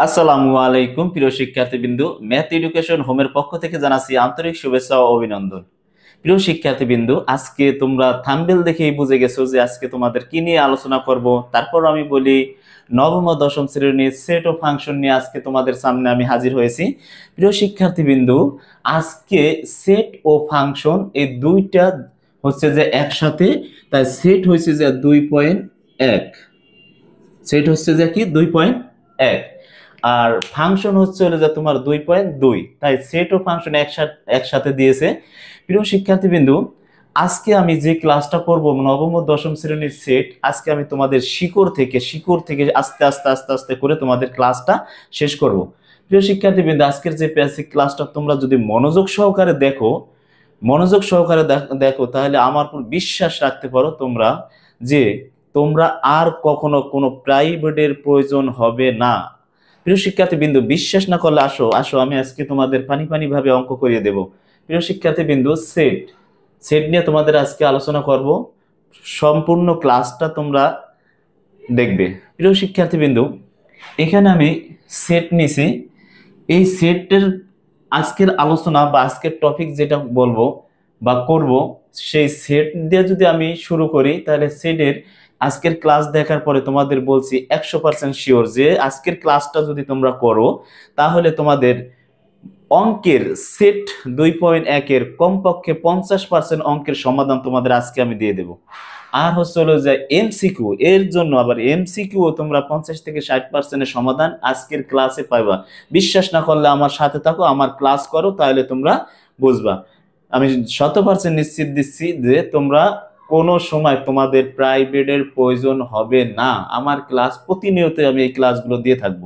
আসসালামু আলাইকুম প্রিয় শিক্ষার্থীবৃন্দ, ম্যাথ এডুকেশন হোমের পক্ষ থেকে জানাচ্ছি আন্তরিক শুভেচ্ছা ও অভিনন্দন। প্রিয় শিক্ষার্থীবৃন্দ, আজকে তোমরা থাম্বনেল দেখেই বুঝে গেছো যে আজকে তোমাদের কি নিয়ে আলোচনা করব। তারপর আমি বলি, নবম ও দশম শ্রেণীর সেট ও ফাংশন নিয়ে আজকে তোমাদের সামনে আমি হাজির হয়েছি। প্রিয় শিক্ষার্থীবৃন্দ, আজকে সেট ও ফাংশন এই দুইটা হচ্ছে যে একসাথে, তাই সেট হচ্ছে যে 2.1, সেট হচ্ছে যে কি 2.1, আর ফাংশন হচ্ছে হলো যে তোমার 2.2, তাই সেট ও ফাংশন একসাথে দিয়েছে। প্রিয় শিক্ষার্থীবৃন্দু, আজকে আমি যে ক্লাসটা করব নবম ও দশম শ্রেণীর সেট, আজকে আমি তোমাদের শিকড় থেকে আস্তে আস্তে আস্তে আস্তে করে তোমাদের ক্লাসটা শেষ করব। প্রিয় শিক্ষার্থীবৃন্দু, আজকের যে বেসিক ক্লাসটা তোমরা যদি মনোযোগ সহকারে দেখো তাহলে আমার উপর বিশ্বাস রাখতে পারো তোমরা যে তোমরা আর কখনো কোনো প্রাইভেটের প্রয়োজন হবে না। প্রিয় শিক্ষার্থীবৃন্দু, বিশ্বাস না করলে আসো আসো আমি আজকে তোমাদের পানি পানি ভাবে অঙ্ক করিয়ে দেব। প্রিয় শিক্ষার্থীবৃন্দু, সেট সেট নিয়ে তোমাদের আজকে আলোচনা করব। সম্পূর্ণ ক্লাসটা তোমরা দেখবে। প্রিয় শিক্ষার্থীবৃন্দু, এখানে আমি সেট নিছি। এই সেটের আজকের আলোচনা বা আজকের টপিক যেটা বলবো বা করব, সেই সেট দিয়ে যদি আমি শুরু করি তাহলে সেটের আজকের ক্লাস দেখার পরে তোমাদের বলছি 100% শিওর যে আজকের ক্লাসটা যদি তোমরা করো তাহলে তোমাদের অঙ্কের সেট 2.1 এর কমপক্ষে 50% অঙ্কের সমাধান তোমাদের আজকে আমি দিয়ে দেব। আর হচ্ছে হলো যে এমসিকিউ, এর জন্য আবার এমসিকিউ তোমরা 50 থেকে 60% এর সমাধান আজকের ক্লাসে পাইবা। বিশ্বাস না করলে আমার সাথে থাকো, আমার ক্লাস করো, তাহলে তোমরা বুঝবা। আমি 100% নিশ্চিত দিচ্ছি যে তোমরা কোনো সময় তোমাদের প্রাইভেটের প্রয়োজন হবে না। আমার ক্লাস প্রতিনিয়ত আমি এই ক্লাসগুলো দিয়ে থাকবো।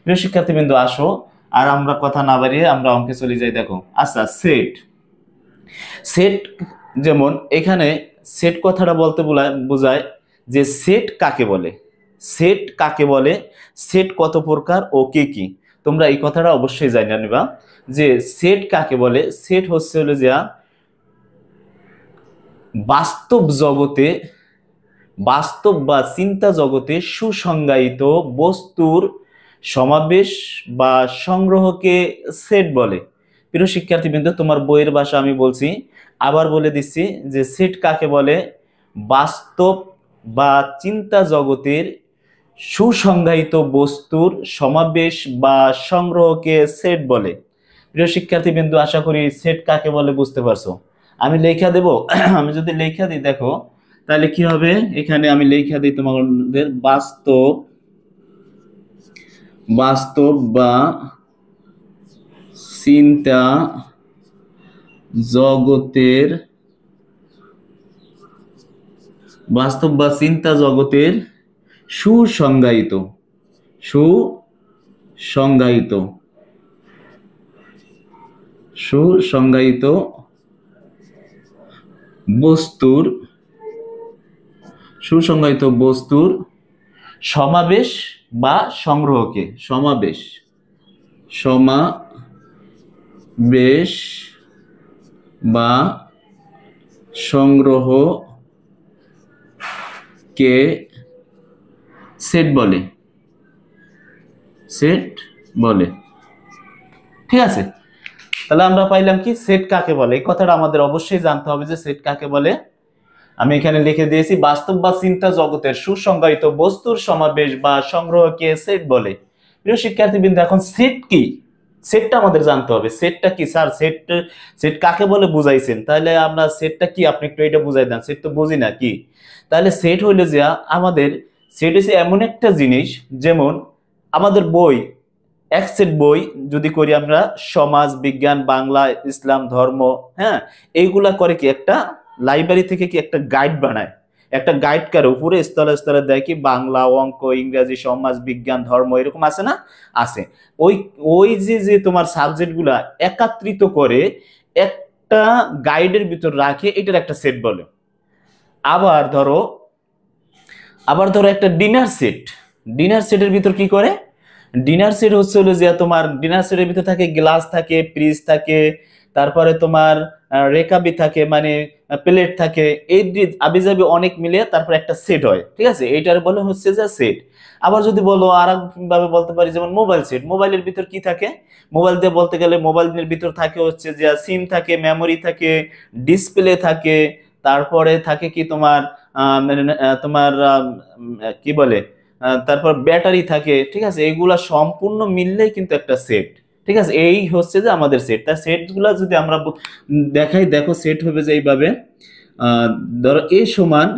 প্রিয় শিক্ষার্থীবৃন্দ, আসো আর আমরা কথা না বাড়িয়ে আমরা অঙ্কে চলে যাই। দেখো, আচ্ছা, সেট সেট যেমন এখানে সেট কথাটা বলতে বোঝায় যে সেট কাকে বলে, সেট কাকে বলে, সেট কত প্রকার ও কি কি, তোমরা এই কথাটা অবশ্যই জানিয়ে নিবা যে সেট কাকে বলে। সেট হচ্ছে হলো যে বাস্তব জগতে, বাস্তব বা চিন্তা জগতে সুসংজ্ঞায়িত বস্তুর সমাবেশ বা সংগ্রহকে সেট বলে। প্রিয় শিক্ষার্থীবৃন্দ, তোমার বইয়ের ভাষা আমি বলছি, আবার বলে দিচ্ছি যে সেট কাকে বলে, বাস্তব বা চিন্তা জগতের সুসংজ্ঞায়িত বস্তুর সমাবেশ বা সংগ্রহকে সেট বলে। প্রিয় শিক্ষার্থীবৃন্দ, আশা করি সেট কাকে বলে বুঝতে পারছো। আমি লেখা দেব আমি যদি লেখা দিই, দেখো তাহলে কি হবে। এখানে আমি লেখা দিই তোমাদের বাস্তব, বাস্তব বা চিন্তা জগতের, বাস্তব বা চিন্তা জগতের সুসংজ্ঞায়িত, সুসংজ্ঞায়িত সুসংজ্ঞায়িত বস্তুর, সুসংজ্ঞায়িত বস্তুর সমাবেশ বা সংগ্রহকে, সমাবেশ বা সংগ্রহকে সেট বলে, সেট বলে। ঠিক আছে, তাহলে আমরা পাইলাম কি সেট কাকে বলে। এই কথাটা আমাদের অবশ্যই জানতে হবে যে সেট কাকে বলে। আমি এখানে লিখে দিয়েছি বাস্তব বা চিন্তা জগতের সুসংজ্ঞায়িত বস্তুর সমাবেশ বা সংগ্রহকে সেট বলে। প্রিয় শিক্ষার্থীবৃন্দ, এখন সেট কি, সেটটা আমাদের জানতে হবে। সেটটা কি স্যার, সেট সেট কাকে বলে বুঝাইছেন, তাহলে আমরা সেটটা কি আপনি একটু এটা বুঝাই দেন, সেট তো বুঝি না কি। তাহলে সেট হইলে যে আমাদের সেট হচ্ছে এমন একটা জিনিস, যেমন আমাদের বই, এক সেট বই যদি করি আমরা, সমাজ বিজ্ঞান, বাংলা, ইসলাম, ধর্ম, হ্যাঁ, এইগুলা করে কি একটা লাইব্রেরি থেকে কি একটা গাইড বানায়, একটা গাইড কার উপরে স্তরে স্তরে দেয় কি বাংলা, অঙ্ক, ইংরেজি, সমাজ বিজ্ঞান, ধর্ম, এরকম আছে না, আছে। ওই ওই যে যে তোমার সাবজেক্টগুলা একত্রিত করে একটা গাইডের ভিতর রাখে, এটার একটা সেট বলে। আবার ধরো, একটা ডিনার সেট, ডিনার সেটের ভিতর কি করে, ডিনার সেট হচ্ছে হলো যে তোমার ডিনার সেটের ভিতর থাকে গ্লাস থাকে, ফ্রিজ থাকে, তারপরে তোমার রেকাবি থাকে, মানে প্লেট থাকে, এই আবিজাবি অনেক মিলে তারপর একটা সেট হয়, ঠিক আছে, এইটার বলে হচ্ছে যে সেট। আবার যদি বলো আর ভাবে বলতে পারি, যেমন মোবাইল সেট, মোবাইলের ভিতর কি থাকে, মোবাইল দিয়ে বলতে গেলে মোবাইলের ভিতর থাকে হচ্ছে যে সিম থাকে, মেমোরি থাকে, ডিসপ্লে থাকে, তারপরে থাকে কি তোমার তোমার কি বলে তারপর ব্যাটারি থাকে, ঠিক আছে, এইগুলা সম্পূর্ণ মিললেই কিন্তু একটা সেট, ঠিক আছে। এই হচ্ছে যে আমাদের সেট। তার সেট গুলা যদি আমরা দেখাই, দেখো সেট হবে যে এইভাবে, আহ, ধরো এ সমান,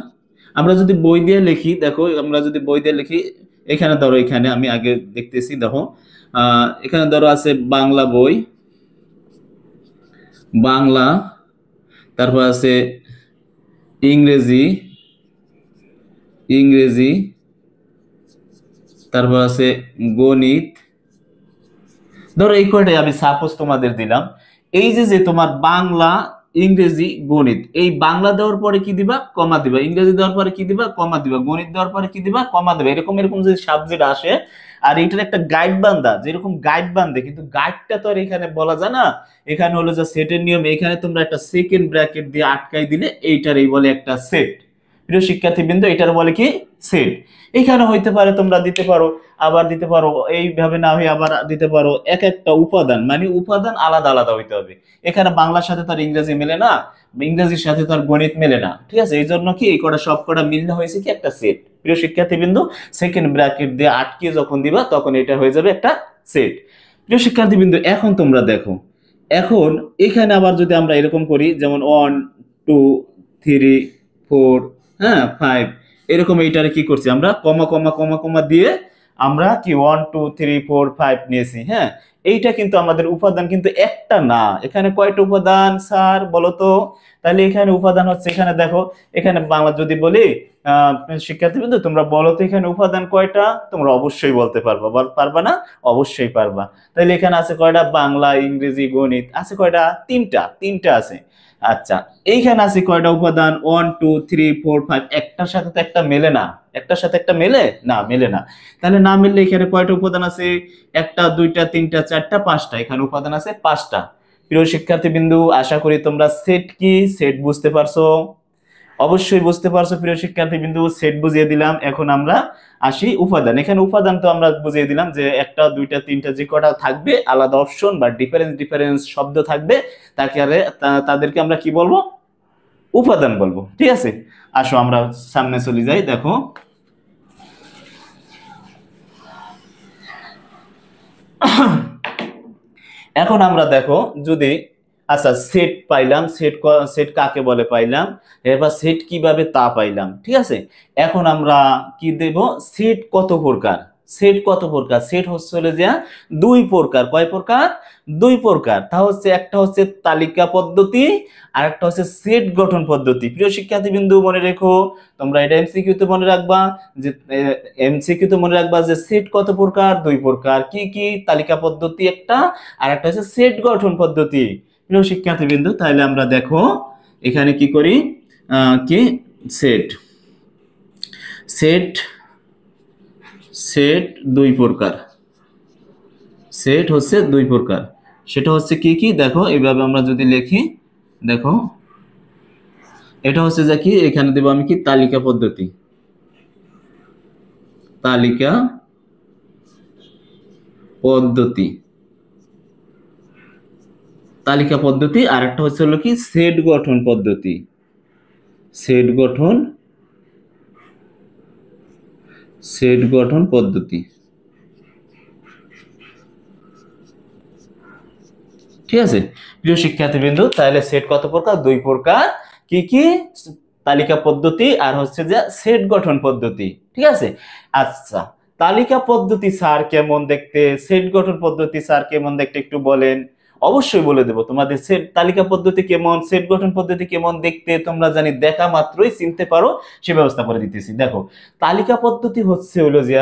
আমরা যদি বই দিয়ে লিখি, দেখো আমরা যদি বই দিয়ে লিখি, এখানে ধরো, এখানে আমি আগে দেখতেছি, দেখো এখানে ধরো আছে বাংলা বই, বাংলা, তারপর আছে ইংরেজি, ইংরেজি, তারপর আছে গণিত, ধরো এই কয়টাই আমি সাপোজ তোমাদের দিলাম। এই যে যে তোমার বাংলা, ইংরেজি, গণিত, এই বাংলা দেওয়ার পরে কি দিবা, কমা দিবা, ইংরেজি দেওয়ার পরে কি দিবা, কমা দিবা, গণিত দেওয়ার পরে কি দিবা, কমা দিবা, এরকম এরকম যদি সাবজেক্ট আসে, আর এইটার একটা গাইড বান্ধা, যেরকম গাইড বান্ধে, কিন্তু গাইডটা তো আর এখানে বলা যায় না। এখানে হলো যে সেটের নিয়ম, এখানে তোমরা একটা সেকেন্ড ব্র্যাকেট দিয়ে আটকাই দিলে এইটার এই বলে একটা সেট। প্রিয় শিক্ষার্থীবৃন্দ, এটার বলে কি সেট। এখানে হইতে পারে তোমরা দিতে পারো, আবার দিতে পারো এইভাবে না হয়ে আবার দিতে পারো এক একটা উপাদান, মানে উপাদান আলাদা আলাদা হইতে হবে। এখানে বাংলার সাথে তার ইংরেজি মেলে না, ইংরেজির সাথে তার গণিত মেলে না, ঠিক আছে, এই জন্য কি এই কটা সব কটা মিললে হয়েছে কি একটা সেট। প্রিয় শিক্ষার্থীবৃন্দ, সেকেন্ড ব্র্যাকেট দিয়ে আটকে যখন দিবা তখন এটা হয়ে যাবে একটা সেট। প্রিয় শিক্ষার্থীবৃন্দ, এখন তোমরা দেখো, এখন এখানে আবার যদি আমরা এরকম করি, যেমন 1 2 3 4, হ্যাঁ 5, এরকম এইটারে কি করছি আমরা, কমা কমা কমা কমা দিয়ে আমরা কি 1 2 3 4 5 নিয়েছি, হ্যাঁ। এইটা কিন্তু আমাদের উপাদান কিন্তু একটা না, এখানে কয়টা উপাদান স্যার বলো তো? তাহলে এখানে উপাদান হচ্ছে, এখানে দেখো, এখানে বাংলা যদি বলি, শিক্ষার্থীবৃন্দ তোমরা বলো তো এখানে উপাদান কয়টা, তোমরা অবশ্যই বলতে পারবা, পারবা না? অবশ্যই পারবা। তাহলে এখানে আছে কয়টা, বাংলা, ইংরেজি, গণিত, আছে কয়টা, তিনটা, তিনটা আছে। আচ্ছা, এইখানে আছে কয়টা উপাদান, 1 2 3 4 5, একটার সাথে তো একটা মেলে না, একটার সাথে একটা মেলে না, মেলে না। তাহলে না মিললে এখানে কয়টা উপাদান আছে, একটা, দুইটা, তিনটা, চারটা, পাঁচটা, এখানে উপাদান আছে পাঁচটা। প্রিয় শিক্ষার্থী বিন্দু, আশা করি তোমরা সেট কি, সেট বুঝতে পারছো, অবশ্যই বুঝতে পারছো। প্রিয় শিক্ষার্থী বিন্দু, সেট বুঝিয়ে দিলাম, এখন আমরা আসি উপাদান। এখানে উপাদান তো আমরা বুঝিয়ে দিলাম যে একটা, দুইটা, তিনটা, যে কটা থাকবে আলাদা অপশন বা ডিফারেন্স ডিফারেন্স শব্দ থাকবে, তাকে তাদেরকে আমরা কি বলবো, উপাদান বলবো, ঠিক আছে। আসো আমরা সামনে চলে যাই, দেখো এখন আমরা দেখো যদি, আচ্ছা সেট পাইলাম, সেট সেট কাকে বলে পাইলাম, এবার সেট কিভাবে তা পাইলাম, ঠিক আছে। এখন আমরা কি দেব, সেট কত প্রকার, সেট কত প্রকার, সেট হচ্ছে হলো যে দুই প্রকার, কয় প্রকার, দুই প্রকার। তা হচ্ছে একটা হচ্ছে তালিকা পদ্ধতি, আর একটা হচ্ছে সেট গঠন পদ্ধতি। প্রিয় শিক্ষার্থী বিন্দু মনে রেখো, তোমরা এটা এমসিকিউ তে মনে রাখবা, যে এমসিকিউ তে মনে রাখবা যে সেট কত প্রকার, দুই প্রকার, কি কি, তালিকা পদ্ধতি একটা, আর একটা হচ্ছে সেট গঠন পদ্ধতি। প্রিয় শিক্ষার্থীবৃন্দ, তাহলে আমরা দেখো এখানে কি করি, কি সেট, সেট, সেট দুই প্রকার, সেট হচ্ছে দুই প্রকার, সেটা হচ্ছে কি কি, দেখো এইভাবে আমরা যদি লিখি, দেখো এটা হচ্ছে যে কি, এখানে দেব আমি কি, তালিকা পদ্ধতি, তালিকা পদ্ধতি, তালিকা পদ্ধতি, আর একটা হচ্ছে হলো কি, সেট গঠন পদ্ধতি, সেট গঠন, সেট গঠন পদ্ধতি, ঠিক আছে। প্রিয় শিক্ষার্থীবৃন্দ, তাহলে সেট কত প্রকার, দুই প্রকার, কি কি, তালিকা পদ্ধতি আর হচ্ছে যে সেট গঠন পদ্ধতি, ঠিক আছে। আচ্ছা, তালিকা পদ্ধতি স্যার কেমন দেখতে, সেট গঠন পদ্ধতি স্যার কেমন দেখতে একটু বলেন। অবশ্যই বলে দেবো তোমাদের, সেট তালিকা পদ্ধতি কেমন, সেট গঠন পদ্ধতি কেমন দেখতে তোমরা জানি দেখা মাত্রই চিনতে পারো, সে ব্যবস্থা করে দিতেছি। দেখো, তালিকা পদ্ধতি হচ্ছে হলো যে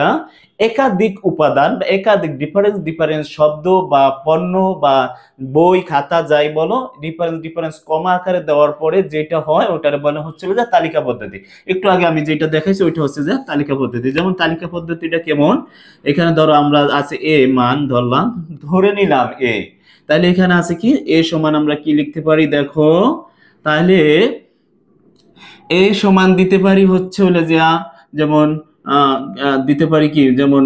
একাধিক উপাদান বা একাধিক ডিফারেন্স ডিফারেন্স শব্দ বা পণ্য বা বই খাতা যাই বলো, ডিফারেন্স ডিফারেন্স কমা আকারে দেওয়ার পরে যেটা হয় ওটার বলা হচ্ছে যে তালিকা পদ্ধতি। একটু আগে আমি যেটা দেখাইছি ওইটা হচ্ছে যে তালিকা পদ্ধতি। যেমন তালিকা পদ্ধতিটা কেমন, এখানে ধরো আমরা আছে এ মান ধরলাম, ধরে নিলাম এ, তাহলে এখানে আছে কি এ সমান আমরা কি লিখতে পারি দেখো, তাহলে এ সমান দিতে পারি হচ্ছে হলো যে যেমন দিতে পারি কি, যেমন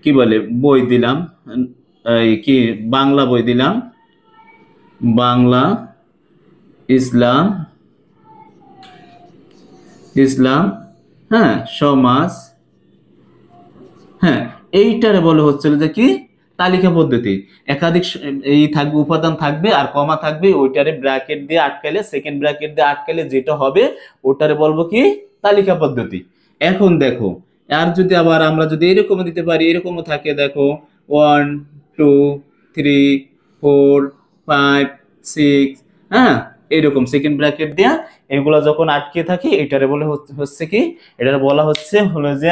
কি বলে বই দিলাম, এই কি বাংলা বই দিলাম, বাংলা ইসলাম, ইসলাম, হ্যাঁ সমাজ, হ্যাঁ এইটারে বলে হচ্ছে যে কি তালিকা পদ্ধতি। একাধিক এই থাকবে, উপাদান থাকবে আর কমা থাকবে, ওইটারে ব্র্যাকেট দিয়ে আটকালে, সেকেন্ড ব্র্যাকেট দিয়ে আটকালে যেটা হবে ওটারে বলবো কি তালিকা পদ্ধতি। এখন দেখো আর যদি আবার আমরা যদি এরকম দিতে পারি, এরকমও থাকে দেখো 1 2 3 4 5 6, হ্যাঁ এরকম সেকেন্ড ব্র্যাকেট দেয়া এগুলা যখন আটকে থাকে এটারে বলে হচ্ছে কি, এটারে বলা হচ্ছে হলো যে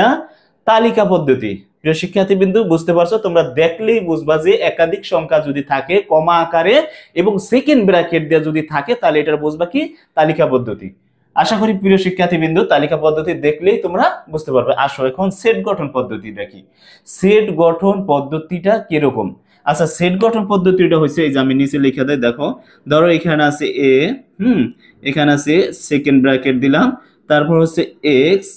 তালিকা পদ্ধতি। প্রিয় শিক্ষার্থী বিন্দু বুঝতে পারছো, তোমরা দেখলেই বুঝবা যে একাধিক সংখ্যা যদি থাকে কমা আকারে এবং সেকেন্ড ব্র্যাকেট দিয়ে যদি থাকে তাহলে এটা বুঝবা কি তালিকা পদ্ধতি। আশা করি প্রিয় শিক্ষার্থী বিন্দু তালিকা পদ্ধতি দেখলেই তোমরা বুঝতে পারবে। আসো এখন সেট গঠন পদ্ধতি দেখি, সেট গঠন পদ্ধতিটা কিরকম। আচ্ছা সেট গঠন পদ্ধতিটা হচ্ছে এই যে আমি নিচে লিখে দেই দেখো, ধরো এখানে আছে এ, এখানে আছে সেকেন্ড ব্র্যাকেট দিলাম, তারপর হচ্ছে এক্স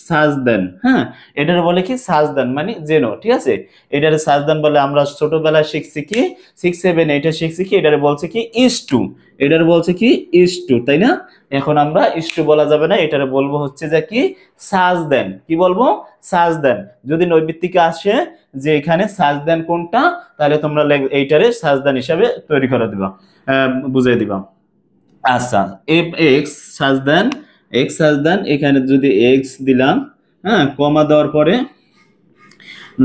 সাজদান, হ্যাঁ এটার বলে কি সাজদান মানে জেনো, ঠিক আছে এটারে সাজদান বলে। আমরা ছোটবেলায় শিখছি কি 6 7 8 শিখছি কি এটারে বলছে কি ইস টু, এটারে বলছে কি ইস টু, তাই না? এখন আমরা ইস টু বলা যাবে না, এটারে বলবো হচ্ছে যে কি সাজদান, কি বলবো সাজদান। যদি নৈবিত্তিকে আসে যে এখানে সাজদান কোনটা, তাহলে তোমরা এইটারে সাজদান হিসাবে তৈরি করে দিবা, বুঝিয়ে দিবা। আচ্ছা F x Sajdan, x Sajdan, এখানে যদি এক্স দিলাম, হ্যাঁ কমা দেওয়ার পরে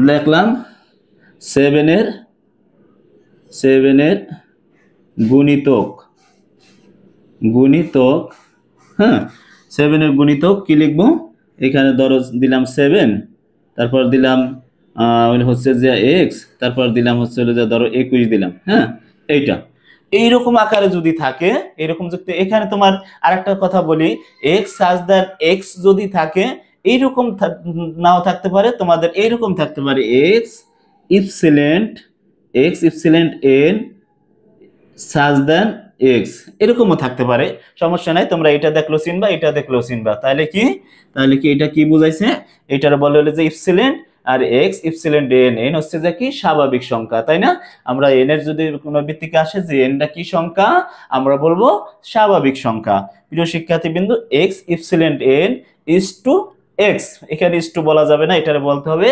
লিখলাম 7 এর গুণিতক, গুণিতক, হ্যাঁ 7 এর গুণিতক কি লিখবো, এখানে ধরো দিলাম 7, তারপর দিলাম হচ্ছে যে এক্স, তারপর দিলাম হচ্ছে যে ধরো 21 দিলাম, হ্যাঁ এইটা এইরকম আকারে যদি থাকে, এরকম যুক্ত। এখানে তোমার আরেকটা কথা বলি, এক্স সাজদান এক্স যদি থাকে এইরকম নাও থাকতে পারে, তোমাদের এইরকম থাকতে পারে x epsilon, x epsilon n সাজদান এক্স, এরকমও থাকতে পারে, সমস্যা নাই। তোমরা এটা দেখলো চিনবা, এটা দেখলো চিনবা, তাহলে কি, তাহলে কি এটা কি বুঝাইছে, এটার বলে হলো যে ইপসিলেন্ট আর এক্স ইপসিলেন্ট এন, এন হচ্ছে যে কি স্বাভাবিক সংখ্যা, তাই না? আমরা এন এর যদি কোনো ভিত্তিকে আসে যে এনটা কি সংখ্যা, আমরা বলবো স্বাভাবিক সংখ্যা। প্রিয় শিক্ষার্থী বিন্দু x epsilon n is two x, এখানে ইজ টু বলা যাবে না, এটারে বলতে হবে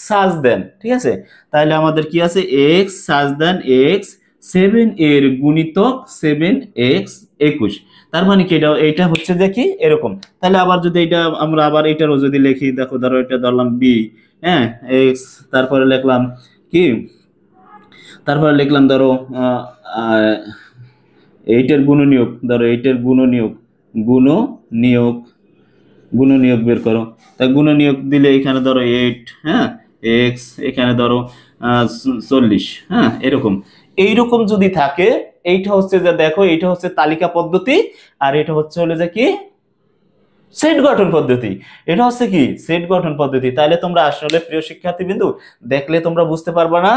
সাজদান, ঠিক আছে? তাহলে আমাদের কি আছে এক্স সাজদান এক্স 7 এর গুণিতক 7x 21, তার মানে কি এটা হচ্ছে যে কি এরকম। তাহলে আবার যদি এটা আমরা আবার এটারও যদি লিখি দেখো, ধরো এটা ধরলাম বি, হ্যাঁ এক্স, তারপরে লিখলাম কি, তারপরে লিখলাম ধরো এইটার গুণনীয়ক, ধরো এইটার গুণনীয়ক, গুণনীয়ক, গুণনীয়ক বের করো। তা গুণনীয়ক দিলে এখানে ধরো 8, হ্যাঁ এক্স, এখানে ধরো 40, হ্যাঁ এরকম। এইরকম যদি থাকে এইটা হচ্ছে যে দেখো, এইটা হচ্ছে তালিকা পদ্ধতি, আর এটা হচ্ছে হলো যে কি সেট গঠন পদ্ধতি। এটা হচ্ছে কি সেট গঠন পদ্ধতি। তাহলে তোমরা আসলে প্রিয় শিক্ষার্থী বিন্দু দেখলে তোমরা বুঝতে পারবা না,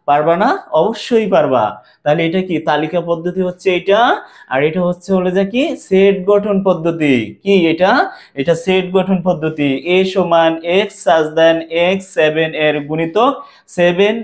পারবা না? অবশ্যই পারবা। তাহলে এটা কি তালিকা পদ্ধতি হচ্ছে এটা, আর এটা হচ্ছে হলো যে কি সেট গঠন পদ্ধতি। কি এটা, এটা সেট গঠন পদ্ধতি। এ সমান এক্স সাজদান এক্স 7 এর গুণিতক 7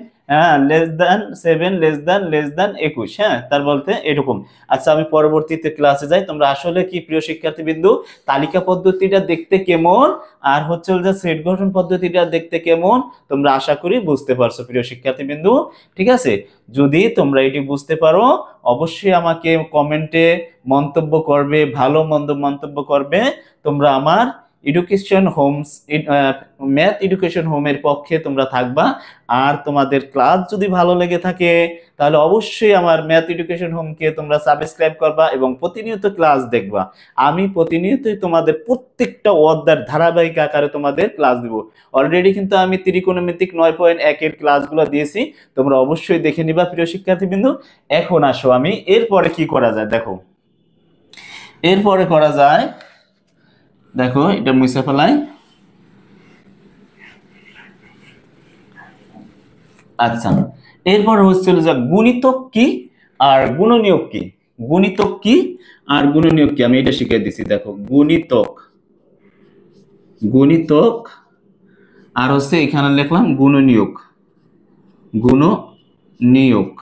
লেস দ্যান 21, হ্যাঁ তার বলতে এরকম। আচ্ছা আমি পরবর্তীতে ক্লাসে যাই। তোমরা আসলে কি প্রিয় শিক্ষার্থী বিন্দু তালিকা পদ্ধতিটা দেখতে কেমন আর হচ্ছে যে সেট গঠন পদ্ধতিটা দেখতে কেমন তোমরা আশা করি বুঝতে পারছো প্রিয় শিক্ষার্থী বিন্দু, ঠিক আছে? যদি তোমরা এটি বুঝতে পারো অবশ্যই আমাকে কমেন্টে মন্তব্য করবে, ভালো মন্দ মন্তব্য করবে। তোমরা আমার এডুকেশন হোমস, ম্যাথ এডুকেশন হোমের পক্ষে তোমরা থাকবা। আর তোমাদের ক্লাস যদি ভালো লেগে থাকে তাহলে অবশ্যই আমার ম্যাথ এডুকেশন হোমকে তোমরা সাবস্ক্রাইব করবা এবং প্রতিনিয়ত ক্লাস দেখবা। আমি প্রতিনিয়তই তোমাদের প্রত্যেকটা অধ্যায়ের ধারাবাহিক আকারে তোমাদের ক্লাস দিব। অলরেডি কিন্তু আমি ত্রিকোণমিতিক 9.1 এর ক্লাসগুলো দিয়েছি, তোমরা অবশ্যই দেখে নিবা প্রিয় শিক্ষার্থীবৃন্দ। এখন আসো আমি এরপরে কি করা যায় দেখো, এরপরে করা যায় দেখো, এটা মুছে ফেলাই। আচ্ছা, এরপর হচ্ছিল যে গুণিতক কি আর গুণনীয়ক কি। গুণিতক কি আর গুণনীয়ক কি আমি এটা শিখিয়ে দিচ্ছি। দেখো, গুণিতক, গুণিতক আর হচ্ছে এখানে লিখলাম গুণনীয়ক, গুণনীয়ক,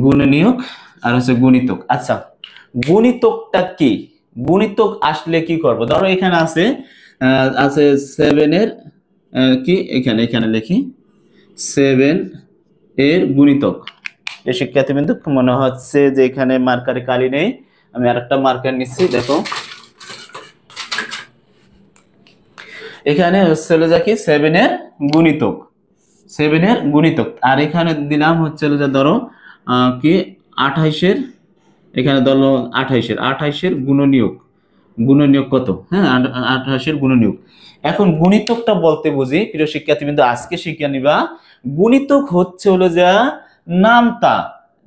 গুণনীয়ক আর হচ্ছে গুণিতক। আচ্ছা, গুণিতকটা কি? গুণিতক আসলে কি করব? ধরো এখানে আছে আছে 7 এর কি এখানে এখানে লিখি 7 এর গুণিতক। এই শিক্ষার্থীবৃন্দ মনে হচ্ছে যে এখানে মার্কারে কালি নেই, আমি আরেকটা মার্কার নিচ্ছি। দেখো এখানে হচ্ছে যা কি 7 এর গুণিতক, 7 এর গুণিতক। আর এখানে দিলাম হচ্ছে যে ধরো কি 28 এর, এখানে ধরো 28 এর গুণনীয়ক। গুণনীয়ক কত? হ্যাঁ, 28 এর গুণনীয়ক। এখন গুণিতকটা বলতে বুঝি প্রিয় শিক্ষার্থীবৃন্দ, আজকে শিক্ষা নিবা গুণিতক হচ্ছে হলো যা নামতা।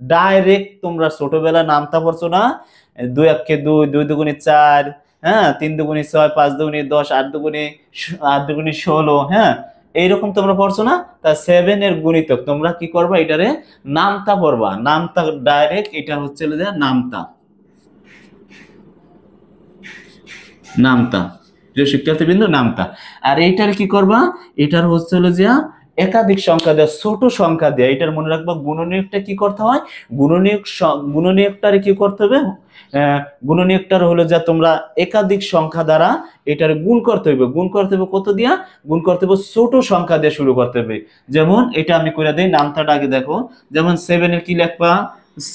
ডাইরেক্ট তোমরা ছোটবেলা নামতা পড়ছো না, 2 একে 2, 2 দুগুণে 4, হ্যাঁ 3 দুগুণে 6, 5 দুগুণে 10, 8 দুগুণে 16, হ্যাঁ এইরকম তোমরা পড়ছো না। তা 7 এর গুণিতক তোমরা কি করবা, এটারে নামতা পড়বা। নামতা ডাইরেক্ট এটা হচ্ছে যে নামতা, নামতা প্রিয় শিক্ষার্থীবৃন্দ, নামতা। আর এইটার কি করবা, এটার হচ্ছে হলো যে একাধিক সংখ্যা দেওয়া, ছোট সংখ্যা দেওয়া। এটার মনে রাখবা গুণনীয়কটা কি করতে হয়, গুণনীয়কটারে কি করতে হবে, গুণনীয়কটার হলো যে তোমরা একাধিক সংখ্যা দ্বারা এটার গুণ করতে হবে। গুণ করতে হবে কত দিয়া? গুণ করতে হবে ছোট সংখ্যা দিয়ে শুরু করতে হবে। যেমন এটা আমি করে দিই, নামতাটা আগে দেখো। যেমন 7 এর কি লিখবা,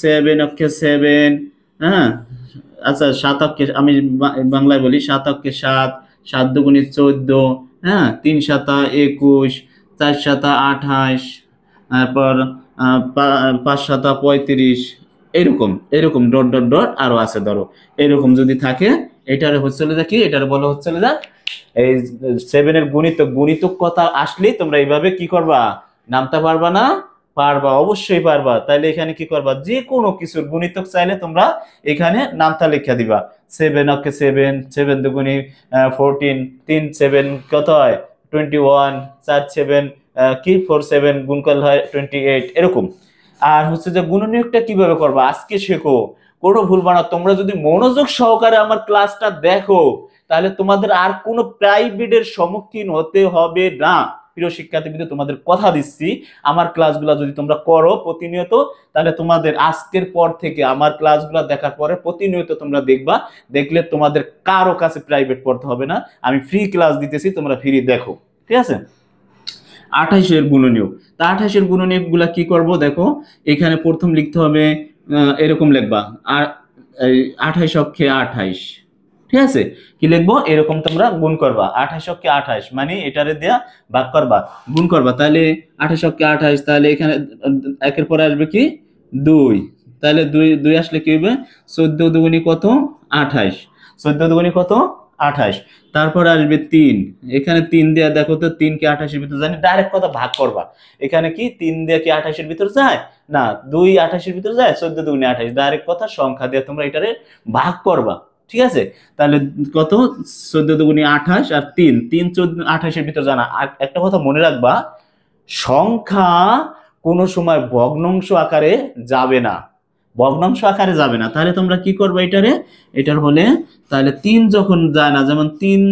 7 অক্ষে 7, হ্যাঁ। আচ্ছা 7 অক্ষে আমি বাংলায় বলি, 7 অক্ষে 7, 7 দুগুণে 14, হ্যাঁ 3 সাতা 21, 4 সাতা 28, তারপর 5 সাতা 35, এরকম এরকম ডট ডট ডট আরো আছে। ধরো এরকম যদি থাকে, এটার হচ্ছে কি, এটার বলা হচ্ছে এই 7 এর গুণিতক। গুণিতক কথা আসলেই তোমরা এইভাবে কি করবা, নামতে পারবা না? পারবা, অবশ্যই পারবা। তাইলে এখানে কি করবা, যে কোনো কিছুর গুণিতক চাইলে তোমরা এখানে নামতা লিখে দিবা। 7 অক্ষে 7, 7 দুগুণে 14, 3 7 কত হয় 21, 4 7 কি 4 7 গুণ করলে হয় 28, এরকম। আর হচ্ছে যে গুণনীয়কটা কিভাবে করবা আজকে শেখো, কোনো ভুলবা না। তোমরা যদি মনোযোগ সহকারে আমার ক্লাসটা দেখো, তাহলে তোমাদের আর কোনো প্রাইভেটের সম্মুখীন হতে হবে না। প্রিয় শিক্ষার্থীবৃন্দ, তোমাদের কথা দিচ্ছি, আমার ক্লাসগুলো যদি তোমরা করো প্রতিনিয়ত, তাহলে তোমাদের আজকের পর থেকে আমার ক্লাসগুলো দেখার পরে প্রতিনিয়ত তোমরা দেখবা, দেখলে তোমাদের কারো কাছে প্রাইভেট পড়তে হবে না। আমি ফ্রি ক্লাস দিতেছি, তোমরা ফ্রি দেখো, ঠিক আছে। 28 এর গুণনীয়ক। তা 28 এর গুণনীয়ক গুলা কি করব, দেখো এখানে প্রথম লিখতে হবে এরকম লিখবা, আর 28 অক্ষে 28, ঠিক আছে। কি লিখবো, এরকম তোমরা গুণ করবা। 28 অক্ষে 28 মানে এটারে দেয়া ভাগ করবা, গুণ করবা। তাহলে 28 অক্ষে 28, তাহলে এখানে একের পরে আসবে কি 2, তাহলে 2 2 আসলে কি হবে 14 দুগুণী কত 28, 14 দুগুণী কত 28। তারপর আসবে 3, এখানে 3 দেয়া, দেখো তো 3 কে 28 এর ভিতর জানি, ডাইরেক্ট কথা ভাগ করবা। এখানে কি 3 দেয়া কি 28 এর ভিতর যায় না, 2 28 এর ভিতর যায়, 14 দুগুণী 28, ডাইরেক্ট কথা সংখ্যা দিয়ে তোমরা এটারে ভাগ করবা, ঠিক আছে। তাহলে কত 14 দুগুণী 28 আর 3 3 14 28 এর ভিতর জানা। একটা কথা মনে রাখবা, সংখ্যা কোনো সময় ভগ্নাংশ আকারে যাবে না, ভগ্নাংশ আকারে যাবে না। তাহলে তোমরা কি করবে, এটার হলে তাহলে 3 যখন যায় না, যেমন 3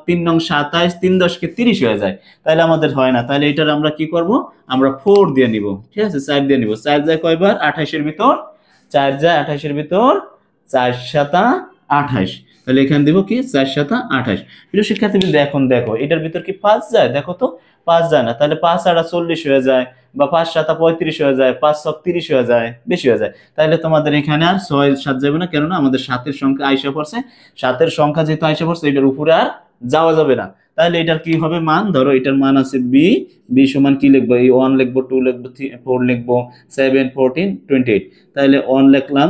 3 নং 27, 3 10 কে 30 হয়ে যায়, তাহলে আমাদের হয় না। তাহলে এটার আমরা কি করব, আমরা 4 দিয়ে নিব, ঠিক আছে, 4 দিয়ে নিব। 4 যায় কয়বার 28 এর ভিতর, 4 যায় 28 এর ভিতর, 4 সাতা 28, তাহলে এখানে দিব কি 4 সাতা 28। প্রিয় শিক্ষার্থীবৃন্দ, এখন দেখো এটার ভিতর কি 5 যায়, দেখো তো 5 যায় না, তাহলে 5 আর 40 হয়ে যায়, বা 5 7 35 হয়ে যায়, 5 6 30 হয়ে যায়, বেশি হয়ে যায়। তাহলে তোমাদের এখানে আর 6 7 যাবে না, কেননা আমাদের 7 এর সংখ্যা আইসা পড়ছে। 7 এর সংখ্যা যেহেতু আইসা পড়ছে, এটার উপরে আর যাওয়া যাবে না। তাহলে এটার কি হবে মান, ধরো এটার মান আছে b সমান কি লিখবো, এই 1 লিখবো, 2 লিখবো, 4 লিখবো, 7 14 28। তাহলে 1 লিখলাম,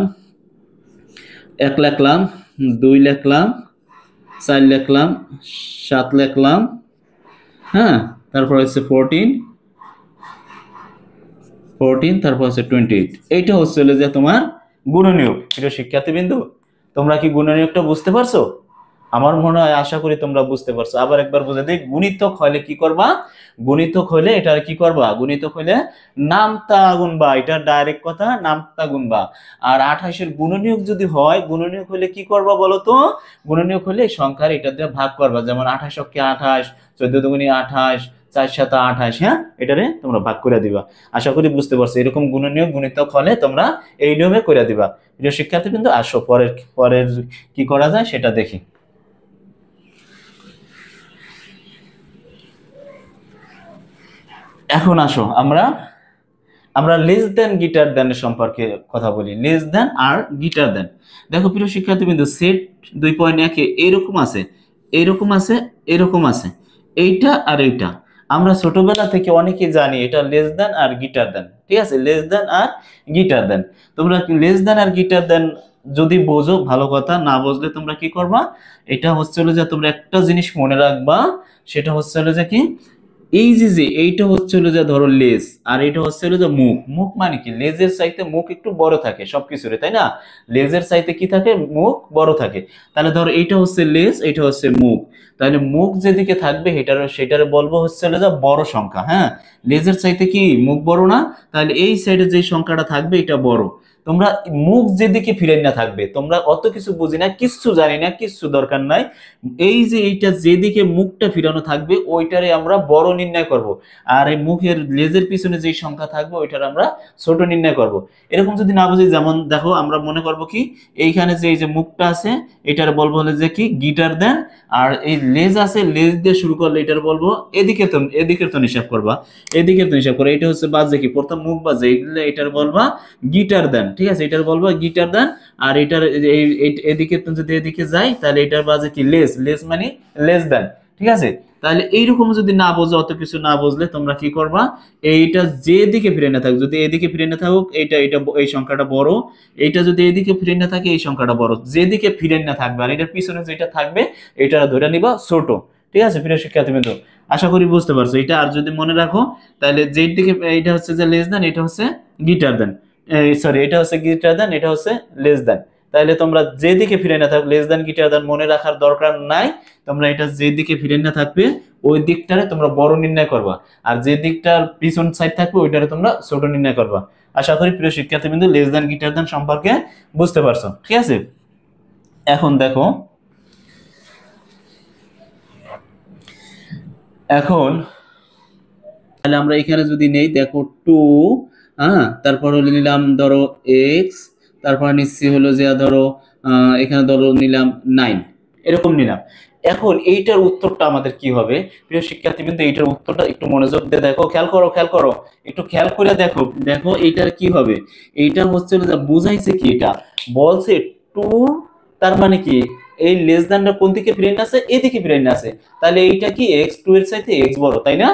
1 লিখলাম, 2 লিখলাম, 4 লিখলাম, 7 লিখলাম, হ্যাঁ। তারপর হচ্ছে 14, তারপর হচ্ছে 28। এইটা হচ্ছে যে তোমার গুণনীয়ক। প্রিয় শিক্ষার্থীবৃন্দ, তোমরা কি গুণনীয়কটা বুঝতে পারছো? আমার মনে হয়, আশা করি তোমরা বুঝতে পারছো। আবার একবার বুঝে দিই, গুণিতক হলে কি করবা, গুণিতক হলে এটা কি করবা, গুণিতক হলে নামতা গুনবা, এটা ডাইরেক্ট কথা, নামতা গুনবা। আর 28-এর গুণনীয়ক যদি হয়, গুণনীয়ক হলে কি করবা বলো তো, গুণনীয়ক হলে এই সংখ্যার এটা দিয়ে ভাগ করবা, যেমন 28 কে 28, 14 দুগুণে 28, 4 7 28, হ্যাঁ, এটারে তোমরা ভাগ করে দিবা। আশা করি বুঝতে পারছো। এরকম গুণনীয়ক গুণিতক হলে তোমরা এই নিয়মে করে দিবা। প্রিয় শিক্ষার্থী কিন্তু আসো পরের পরের কি করা যায় সেটা দেখি। এখন আসো আমরা আমরা লেস দেন গিটার দেনের সম্পর্কে কথা বলি। লেস দেন আর গিটার দেন। দেখো প্রিয় শিক্ষার্থী বিন্দু, সেট 2.1 এরকম আছে, এরকম আছে, এরকম আছে, এইটা আর এইটা। আমরা ছোটবেলা থেকে অনেকেই জানি এটা লেস দেন আর গিটার দেন, ঠিক আছে, লেস দেন আর গিটার দেন। তোমরা লেস দেন আর গিটার দেন যদি বোঝো ভালো কথা, না বুঝলে তোমরা কি করবা, এটা হচ্ছে হলো যে তোমরা একটা জিনিস মনে রাখবা, সেটা হচ্ছে হলো যে কি, এই যে যে এইটা হচ্ছে হলো যে ধরো লেজ, আর এটা হচ্ছে হলো যে মুখ। মুখ মানে কি, লেজের চাইতে মুখ একটু বড় থাকে সবকিছুরে, তাই না? লেজের চাইতে কি থাকে, মুখ বড় থাকে। তাহলে ধরো এইটা হচ্ছে লেজ, এটা হচ্ছে মুখ। তাহলে মুখ যেদিকে থাকবে সেটারে বলবো হচ্ছে হলো যে বড় সংখ্যা, হ্যাঁ। লেজের চাইতে কি মুখ বড় না? তাহলে এই সাইডে যে সংখ্যাটা থাকবে এটা বড়। তোমরা মুখ যেদিকে ফিরাই না থাকবে, তোমরা অত কিছু বুঝি না, কিচ্ছু জানি না, কিচ্ছু দরকার নাই, এই যে এইটা যেদিকে মুখটা ফিরানো থাকবে ওইটারে আমরা বড় নির্ণয় করব, আর এই মুখের লেজের পিছনে যে সংখ্যা থাকবে ওইটার আমরা ছোট নির্ণয় করব। এরকম যদি না বুঝি, যেমন দেখো আমরা মনে করব কি, এইখানে যে এই যে মুখটা আছে এটার বলবো হলে যে কি গিটার দেন, আর এই লেজ আছে, লেজ দিয়ে শুরু করলে এটার বলবো এদিকে তো হিসাব করবা, এদিকে তো হিসাব করে, এটা হচ্ছে বাজে কি প্রথম মুখ বাজে, এগুলো এটার বলবা গিটার দেন, ঠিক আছে, এটার বলবা গিটার দেন। আর এটার এদিকে যদি এদিকে যাই তাহলে এটার বাজে কি লেস, লেস মানে লেস দেন, ঠিক আছে। তাহলে এইরকম যদি না বোঝো, অত কিছু না বুঝলে তোমরা কি করবা, এইটা যেদিকে ফিরে না থাকুক, যদি এদিকে ফিরে না থাকুক এইটা এটা এই সংখ্যাটা বড়, এইটা যদি এদিকে ফিরে না থাকে এই সংখ্যাটা বড়, যেদিকে ফিরে না থাকবে আর এটার পিছনে যেটা থাকবে এটা ধরে নিবা ছোট, ঠিক আছে প্রিয় শিক্ষার্থীবৃন্দ। আশা করি বুঝতে পারছো এটা। আর যদি মনে রাখো তাহলে যেই দিকে এইটা হচ্ছে যে লেস দেন, এটা হচ্ছে গিটার দেন, সরি এটা হচ্ছে গিটার দেন, এটা হচ্ছে লেস দেন। তাহলে তোমরা যেদিকে ফিরে না থাকবে, লেস দেন গিটার দেন মনে রাখার দরকার নাই, তোমরা এটা যেদিকে ফিরে না থাকবে ওই দিকটারে তোমরা বড় নির্ণয় করবা, আর যে দিকটার পিছন সাইড থাকবে ওইটারে তোমরা ছোট নির্ণয় করবা। আশা করি প্রিয় শিক্ষার্থীবৃন্দ লেস দেন গিটার দেন সম্পর্কে বুঝতে পারছো, ঠিক আছে। এখন দেখো, এখন তাহলে আমরা এখানে যদি নেই, দেখো 2, হ্যাঁ, তারপর হলো নিলাম ধরো x, তারপর নিচ্ছি হলো যে ধরো এখানে ধরো নিলাম 9, এরকম নিলাম। এখন এইটার উত্তরটা আমাদের কি হবে প্রিয় শিক্ষার্থী, কিন্তু এইটার উত্তরটা একটু মনোযোগ দিয়ে দেখো, খেয়াল করো, খেয়াল করো, একটু খেয়াল করে দেখো, দেখো এইটার কি হবে। এইটা হচ্ছে যা বুঝাইছে কি, এটা বলছে 2, তার মানে কি এই লেস দ্যানটা কোন দিকে ফিরে আছে, এদিকে ফিরে আছে, তাহলে এইটা কি x 2 এর চাইতে x বড়, তাই না?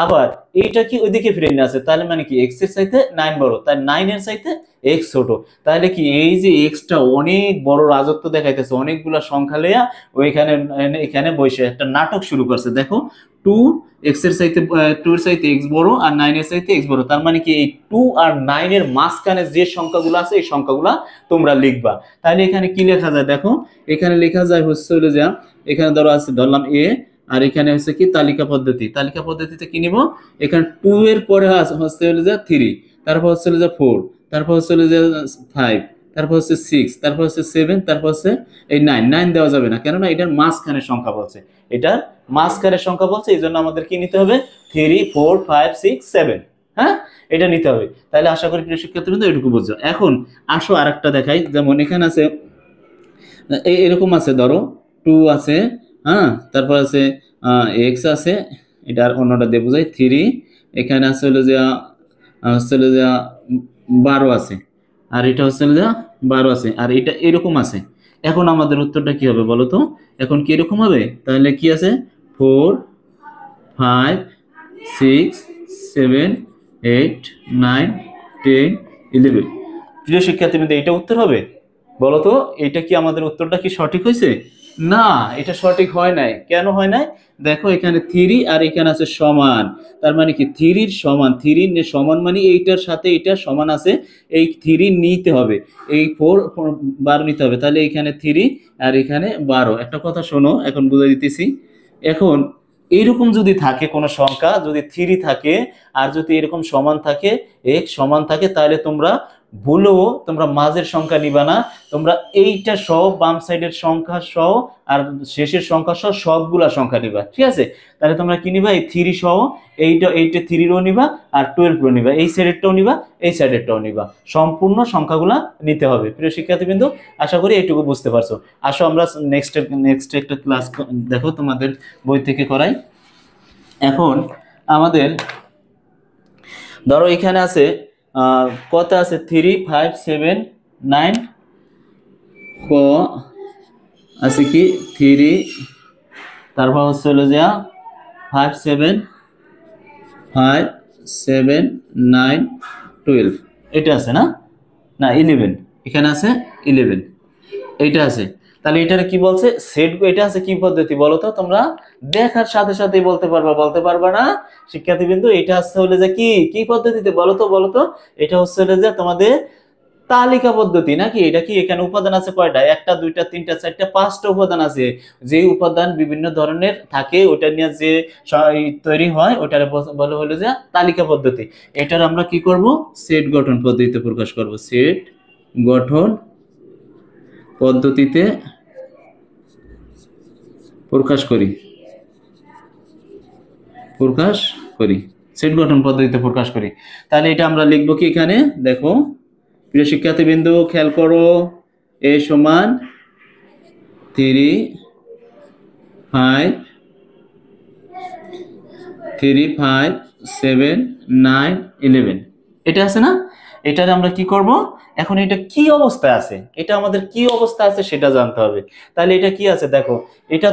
আবার এইটা কি ওইদিকে ফিরে আছে, তাহলে মানে কি x এর চাইতে 9 বড়, তাই 9 এর চাইতে x ছোট। তাহলে কি এই যে x টা অনেক বড় রাজত্ব দেখাইতেছে, অনেকগুলা সংখ্যা লইয়া ওইখানে এখানে বসে একটা নাটক শুরু করছে। দেখো 2 x এর চাইতে 2 এর চাইতে x বড় আর 9 এর চাইতে x বড়, তার মানে কি এই 2 আর 9 এর মাঝখানে যে সংখ্যাগুলো আছে এই সংখ্যাগুলো তোমরা লিখবা। তাহলে এখানে কি লেখা যায় দেখো, এখানে লেখা যায় হচ্ছে হলো যে, এখানে ধরো আছে ধরলাম a, আর এখানে হচ্ছে কি তালিকা পদ্ধতি, তালিকা পদ্ধতিতে কি নিব, এখানে 2 এর পরে হচ্ছে হলো যে 3, তারপর হচ্ছে হলো যে 4, তারপর হচ্ছে হলো যে 5, তারপর হচ্ছে 6, তারপর হচ্ছে 7, তারপর হচ্ছে এই 9 দেওয়া যাবে না, কেননা এটার মাঝখানের সংখ্যা বলছে, এটার মাঝখানের সংখ্যা বলছে, এই জন্য আমাদের কি নিতে হবে 3 4 5 6 7, হ্যাঁ, এটা নিতে হবে। তাহলে আশা করি প্রিয় শিক্ষার্থীবৃন্দ এটুকু বুঝছো। এখন আসো আরেকটা দেখাই, যেমন এখানে আছে এরকম আছে, ধরো 2 আছে, হ্যাঁ, তারপর আছে x আছে, এটার অন্যটা দিয়ে বোঝাই 3, এখানে আছে হলো যে হচ্ছে হলো যে 12 আছে, আর এটা হচ্ছে হলো যে 12 আছে, আর এটা এরকম আছে। এখন আমাদের উত্তরটা কি হবে বলো তো, এখন কি এরকম হবে, তাহলে কি আছে 4 5 6 7 8 9 10 11। প্রিয় শিক্ষার্থীবৃন্দ এইটা উত্তর হবে বলো তো, এইটা কি আমাদের উত্তরটা কি সঠিক হয়েছে? না, এটা সঠিক হয় নাই। কেন হয় নাই? দেখো এখানে থ্রি আর এখানে আছে সমান, তার মানে কি থ্রির সমান, থ্রির সমান মানে এইটার সাথে এটা সমান আছে, এই থ্রি নিতে হবে, এই ফোর 12 নিতে হবে, তাহলে এখানে থ্রি আর এখানে 12। একটা কথা শোনো, এখন বুঝে দিতেছি। এখন এইরকম যদি থাকে কোনো সংখ্যা, যদি থ্রি থাকে আর যদি এরকম সমান থাকে, এক সমান থাকে, তাহলে তোমরা ভুলেও তোমরা মাঝের সংখ্যা নিবা না, তোমরা এইটা সহ বাম সাইডের সংখ্যা সহ আর শেষের সংখ্যা সহ সবগুলা সংখ্যা নিবা, ঠিক আছে? তাহলে তোমরা কি নিবা? এই থ্রি সহ এইটা থ্রি রো নিবা আর 12 রো নিবা, এই সাইডেরটাও নিবা এই সাইডেরটাও নিবা, সম্পূর্ণ সংখ্যাগুলা নিতে হবে। প্রিয় শিক্ষার্থীবৃন্দ, আশা করি এইটুকু বুঝতে পারছো। আসো আমরা নেক্সট একটা ক্লাস দেখো তোমাদের বই থেকে করাই। এখন আমাদের ধরো এখানে আছে কত আছে? 3 5 7 9 ক আছে কি 3, তারপর হচ্ছে হলো যে 5 7 5 7 9 12, এটা আছে না? না 11, এখানে আছে 11, এইটা আছে। তাহলে এটার কি বলছে? সেট। এটা আছে কি পদ্ধতি বলো তো তোমরা? দেখার সাথে সাথেই বলতে পারবা, বলতে পারবা না শিক্ষার্থীবৃন্দ? এটা হচ্ছে হলে যে কি কি পদ্ধতিতে বলো তো, বলো তো? এটা হচ্ছে হলে যে তোমাদের তালিকা পদ্ধতি নাকি? এটা কি এখানে উপাদান আছে কয়টা? একটা, দুইটা, তিনটা, চারটা, পাঁচটা উপাদান আছে। যে উপাদান বিভিন্ন ধরনের থাকে ওটা নিয়ে যে তৈরি হয় ওটার বলে হলো যে তালিকা পদ্ধতি। এটার আমরা কি করব? সেট গঠন পদ্ধতিতে প্রকাশ করব। সেট গঠন পদ্ধতিতে প্রকাশ করি, প্রকাশ করি, সেট গঠন পদ্ধতিতে প্রকাশ করি। তাহলে এটা আমরা লিখবো কি এখানে? দেখো প্রিয় শিক্ষার্থীবৃন্দ খেয়াল করো, এ সমান 3 5 3 5 7 9 11, এটা আছে না? এটার আমরা কি করব? এখন এটা কি অবস্থায় আছে, এটা আমাদের কি অবস্থা আছে সেটা জানতে হবে। তাহলে এটা কি আছে দেখো, এটা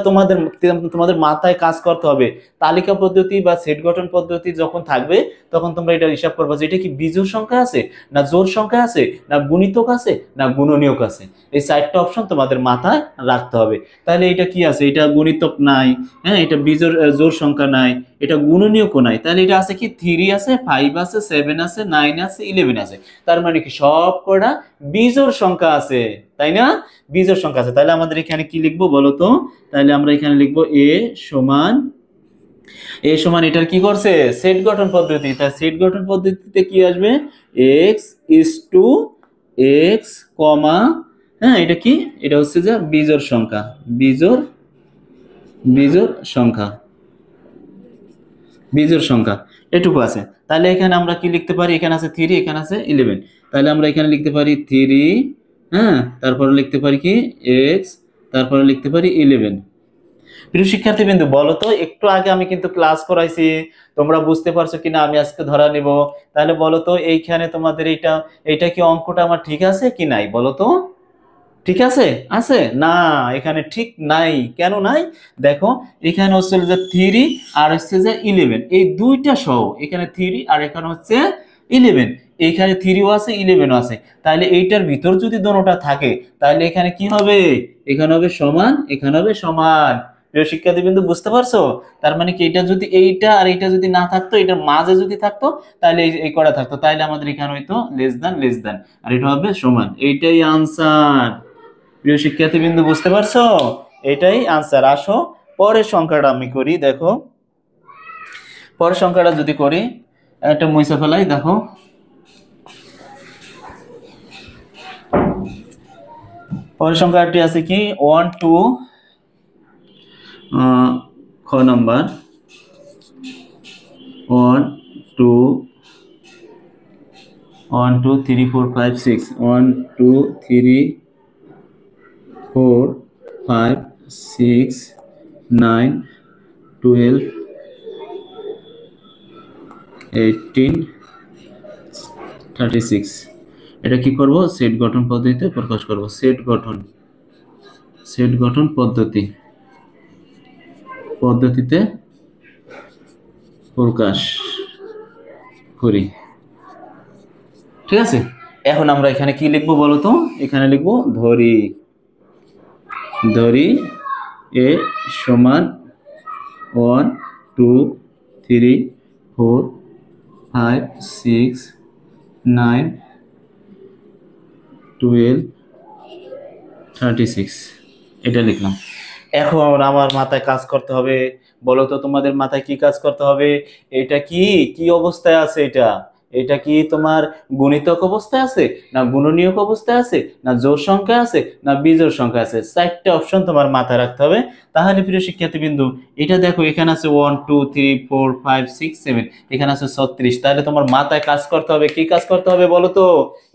তোমাদের মাথায় কাজ করতে হবে। তালিকা পদ্ধতি বা সেট গঠন পদ্ধতি যখন থাকবে তখন তোমরা এটা হিসাব করবে যে এটা কি বিজোড় সংখ্যা আছে, না জোড় সংখ্যা আছে, না গুণিতক আছে, না গুণনীয়ক আছে। এই চারটা অপশন তোমাদের মাথায় রাখতে হবে। তাহলে এটা কি আছে? এটা গুণিতক নাই, হ্যাঁ, এটা বিজোড় জোড় সংখ্যা নাই, এটা গুণনীয়কও নাই। তাহলে এটা আছে কি? 3 আছে, 5 আছে, 7 আছে, 9 আছে, 11 আছে। তার মানে কি সব কটা বিজোড় সংখ্যা আছে, তাই না? বিজোড় সংখ্যা আছে। তাহলে আমাদের এখানে কি লিখবো বলো তো? তাহলে আমরা এখানে লিখবো এ সমান এটার কি করছে? সেট গঠন পদ্ধতি। তাই সেট গঠন পদ্ধতিতে কি আসবে? এক্স ইজ টু এক্স কমা, হ্যাঁ, এটা কি? এটা হচ্ছে যে বিজোড় সংখ্যা, বিজোড় সংখ্যা, বিজোড় সংখ্যা, এটুকু আছে। তাহলে এখানে আমরা কি লিখতে পারি? এখানে আছে 3, এখানে আছে 11, তাহলে আমরা এখানে লিখতে পারি 3, হ্যাঁ, তারপরে লিখতে পারি কি x, তারপরে লিখতে পারি 11। প্রিয় শিক্ষার্থীবৃন্দ বলো তো, একটু আগে আমি কিন্তু ক্লাস করাইছি, তোমরা বুঝতে পারছো কিনা আমি আজকে ধরা নিব। তাহলে বলো তো এইখানে তোমাদের এইটা কি অঙ্কটা আমার ঠিক আছে কি নাই বলো তো? ঠিক আছে? আছে না? এখানে ঠিক নাই। কেন নাই? দেখো এখানে হচ্ছে যে 3 আর হচ্ছে যে 11, এই দুইটা সহ এখানে 3 আর এখানে হচ্ছে 11, এইখানে 3ও আছে 11ও আছে। তাহলে এইটার ভিতর যদি দোনোটা থাকে তাহলে এখানে কি হবে? এখানে হবে সমান, এখানে হবে সমান। প্রিয় শিক্ষার্থীবৃন্দ বুঝতে পারছো? তার মানে কি এটা যদি এইটা আর এইটা যদি না থাকতো, এটার মাঝে যদি থাকতো তাহলে এই করা থাকতো, তাহলে আমাদের এখানে হয়তো লেস দেন আর এটা হবে সমান। এইটাই আনসার। প্রিয় শিক্ষার্থীবৃন্দ বুঝতে পারছো? এটাই আনসার। আসো পরের সংখ্যাটা আমি করি। দেখো পরের সংখ্যাটা যদি করি, একটা মুছে ফেলাই। দেখো পরের সংখ্যাটি আছে কি 1 2 খ নাম্বার 1 2 1 2 3 4 5 6 1 2 3 4 5 6 9 12 18 36। এটা কি করব? সেট গঠন পদ্ধতিতে প্রকাশ করব। সেট গঠন পদ্ধতিতে প্রকাশ করি, ঠিক আছে? এখন আমরা এখানে কি লিখবো বলো তো? এখানে লিখবো ধরি এ সমান 1 2 3 4 5 6 9 12 36 এটা লিখলাম। এখন আমার মাথায় কাজ করতে হবে, বলো তো তোমাদের মাথায় কি কাজ করতে হবে? এটা কি কি অবস্থায় আছে? এটা এটা কি তোমার গুণিতক অবস্থায় আছে, না গুণনীয়ক অবস্থায় আছে, না জোড় সংখ্যা আছে, না বিজোড় সংখ্যা আছে? চারটা অপশন তোমার মাথায় রাখতে হবে। তাহলে প্রিয় শিক্ষার্থীবৃন্দু, এটা দেখো এখানে আছে 1 2 3 4 5 6 7, এখানে আছে 36। তাহলে তোমার মাথায় কাজ করতে হবে, কি কাজ করতে হবে বলো তো?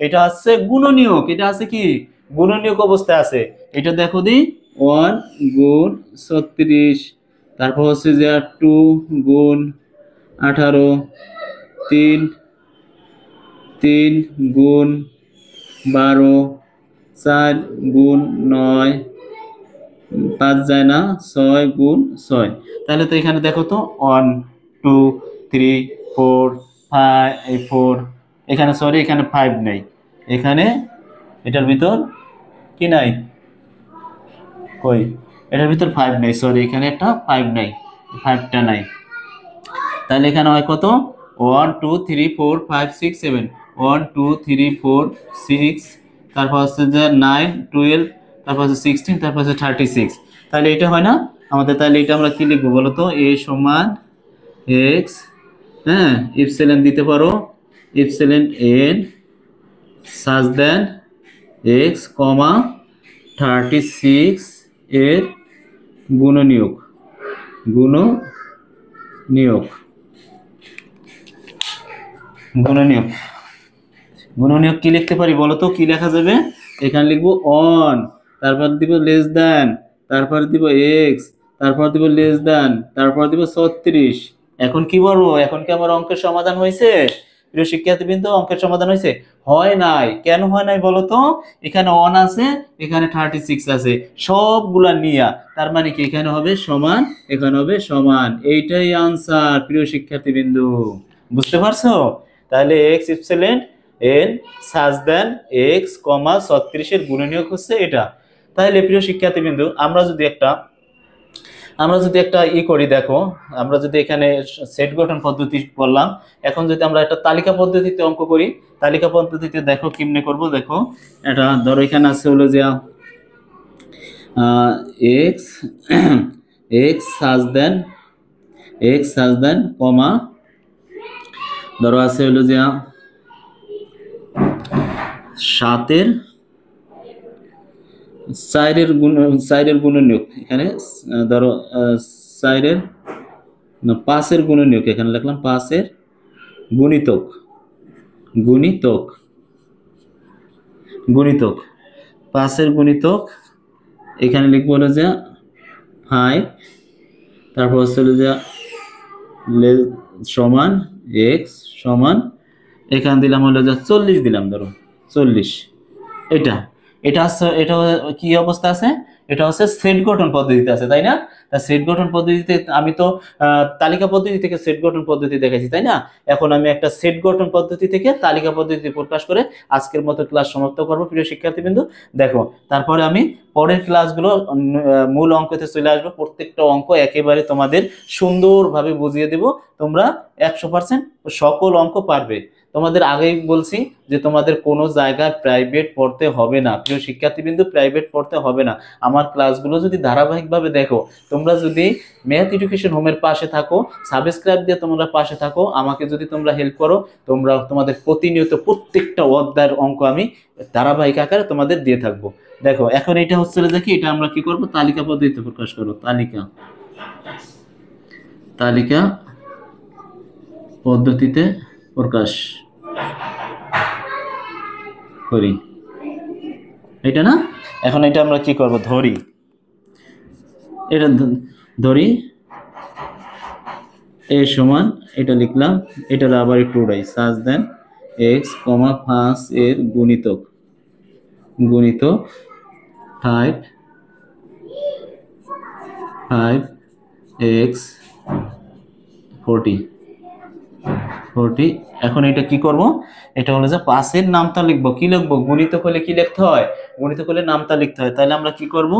এটা আছে গুণনীয়ক, এটা আছে কি গুণনীয়ক অবস্থায় আছে। এটা দেখো দি 1 গুণ 36, তারপর হচ্ছে যে 2 গুণ 18, 3 3 গুণ 12, 4 গুণ 9, 5 যায় না, 6 গুণ 6। তাহলে তো এখানে দেখো তো 1 2 3 4 5 4, এখানে সরি এখানে 5 নাই, এখানে এটার ভিতর কি নাই, কই এটার ভিতর 5 নাই, সরি এখানে একটা 5 নাই, 5টা নাই। তাহলে এখানে হয় কত 1 2 3 4 5 6 7, 1 2 3 4 6, তারপর হচ্ছে যে 9 12, তারপর হচ্ছে 16, তারপর হচ্ছে 36। তাহলে এটা হয় না আমাদের? তাহলে এটা আমরা কি লিখবো বলো তো? a সমান x, হ্যাঁ ইপসিলন দিতে পারো, epsilon n such that x, 36 এর গুণনীয়ক, গুণনীয়ক গুণনীয়ক গুণনীয়ক কি লিখতে পারি বলো তো? কি লেখা যাবে? এখানে লিখবো অন, তারপর দিব লেস দেন, তারপর দিব এক্স, তারপর দিব লেস দেন, তারপর দিব 36। এখন কি বলবো? এখন কি আমার অঙ্কের সমাধান হয়েছে? প্রিয় শিক্ষার্থীবৃন্দ, অঙ্কের সমাধান হয়েছে? হয় নাই। কেন হয় নাই বলো তো? এখানে অন আছে, এখানে 36 আছে, সবগুলা নিয়া, তার মানে কি এখানে হবে সমান, এখানে হবে সমান। এইটাই আনসার প্রিয় শিক্ষার্থীবৃন্দ, বুঝতে পারছো? তাহলে এক্স ইপসিলন এন সাজ দেন এক্স, 36 এর গুণনীয়ক হচ্ছে এটা। তাহলে প্রিয় শিক্ষার্থীবৃন্দ, আমরা যদি একটা করি, দেখো আমরা যদি এখানে সেট গঠন পদ্ধতি বললাম, এখন যদি আমরা একটা তালিকা পদ্ধতিতে অঙ্ক করি, তালিকা পদ্ধতিতে দেখো কেমনে করব। দেখো এটা ধরো এখানে আছে হলো যে এক্স এক্স সাজ দেন কমা, ধরো আছে হলো যে 7 এর 4 এর গুণনীয়ক, এখানে ধরো 4 এর 5 এর গুণনীয়ক, এখানে লিখলাম 5 এর গুণিতক, গুণিতক 5 এর গুণিতক, এখানে লিখবো হলো যে 5, তারপর হচ্ছে হলো যে সমান এক্স সমান, এখানে দিলাম হলো যে 40 দিলাম, ধরো 40। এটা এটা কি অবস্থা আছে? এটা হচ্ছে সেট গঠন পদ্ধতিতে আছে, তাই না? তা সেট গঠন পদ্ধতিতে আমি তো তালিকা পদ্ধতি থেকে সেট গঠন পদ্ধতি দেখাইছি, তাই না? এখন আমি একটা সেট গঠন পদ্ধতি থেকে তালিকা পদ্ধতি প্রকাশ করে আজকের মতো ক্লাস সমাপ্ত করব প্রিয় শিক্ষার্থীবৃন্দ। দেখো তারপরে আমি পরের ক্লাসগুলো মূল অঙ্কতে চলে আসবো, প্রত্যেকটা অঙ্ক একেবারে তোমাদের সুন্দরভাবে বুঝিয়ে দেব, তোমরা 100% সকল অঙ্ক পারবে। তোমাদের আগেই বলছি যে তোমাদের কোনো জায়গায় প্রাইভেট পড়তে হবে না প্রিয় শিক্ষার্থীবৃন্দ, প্রাইভেট পড়তে হবে না। আমার ক্লাসগুলো যদি ধারাবাহিকভাবে দেখো, তোমরা যদি ম্যাথ এডুকেশন হোমের পাশে থাকো, সাবস্ক্রাইব দিয়ে তোমরা পাশে থাকো, আমাকে যদি তোমরা হেল্প করো, তোমাদের প্রতিনিয়ত প্রত্যেকটা অধ্যায়ের অঙ্ক আমি ধারাবাহিক আকারে তোমাদের দিয়ে থাকবো। দেখো এখন এটা হচ্ছে যে কি, এটা আমরা কি করব? তালিকা পদ্ধতিতে প্রকাশ করব। তালিকা পদ্ধতিতে প্রকাশ করি, এটা না? এখন এটা আমরা কি করব? ধরি, এটা ধরি এ সমান, এটা লিখলাম, এটা আবার একটু উড়াই, সাজ দেন এক্স, 5 এর গুণিতক 5 এক্স 40। এখন এটা কি করব? এটা হলো যে 5 এর নামতা লিখবো। কি লিখবো? গুণিতক হলে কি লিখতে হয়? গুণিতক হলে নামতা লিখতে হয়। তাহলে আমরা কি করব?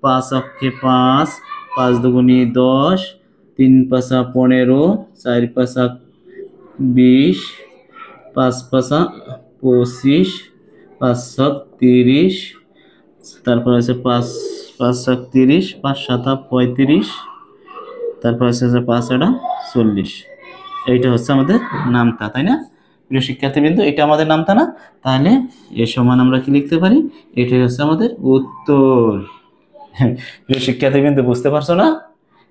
5 অক্ষে 5, 5 দুগুণে 10, 3 পাঁচা 15, 4 পাঁচা 20, 5 পাঁচা 25, 5 ছক 30, তারপর আছে 5 ছক 30, 5 সাতা 35, তারপর আছে 5 আটা 40। এইটা হচ্ছে আমাদের নামতা, তাই না প্রিয় শিক্ষার্থীবৃন্দ? এটা আমাদের নামতা না? তাহলে এ সমান আমরা কি লিখতে পারি? এটাই হচ্ছে আমাদের উত্তর। প্রিয় শিক্ষার্থীবৃন্দ, বুঝতে পারছো না?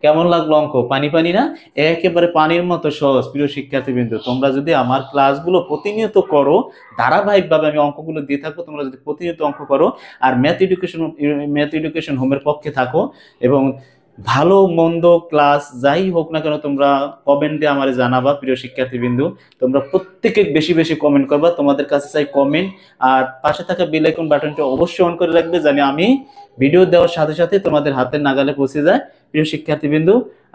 কেমন লাগলো অঙ্ক? পানি পানি না? একেবারে পানির মতো সহজ। প্রিয় শিক্ষার্থীবৃন্দ, তোমরা যদি আমার ক্লাসগুলো প্রতিনিয়ত করো, ধারাবাহিকভাবে আমি অঙ্কগুলো দিয়ে থাকবো, তোমরা যদি প্রতিনিয়ত অঙ্ক করো আর ম্যাথ এডুকেশন হোমের পক্ষে থাকো এবং ভালো মন্দ ক্লাস যাই হোক না কেন তোমরা কমেন্টে আমারে জানাবা। প্রিয় শিক্ষার্থীবৃন্দ, তোমরা প্রত্যেকে বেশি বেশি কমেন্ট করবা, তোমাদের কাছে চাই কমেন্ট। আর পাশে থাকা বেল আইকন বাটনটা অবশ্যই অন করে রাখবে, জানি আমি ভিডিও দেওয়ার সাথে সাথে তোমাদের হাতের নাগালে পৌঁছে যায়। প্রিয় শিক্ষার্থীবৃন্দ,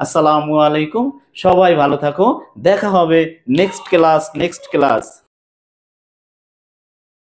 আসসালামু আলাইকুম, সবাই ভালো থাকো, দেখা হবে নেক্সট ক্লাস।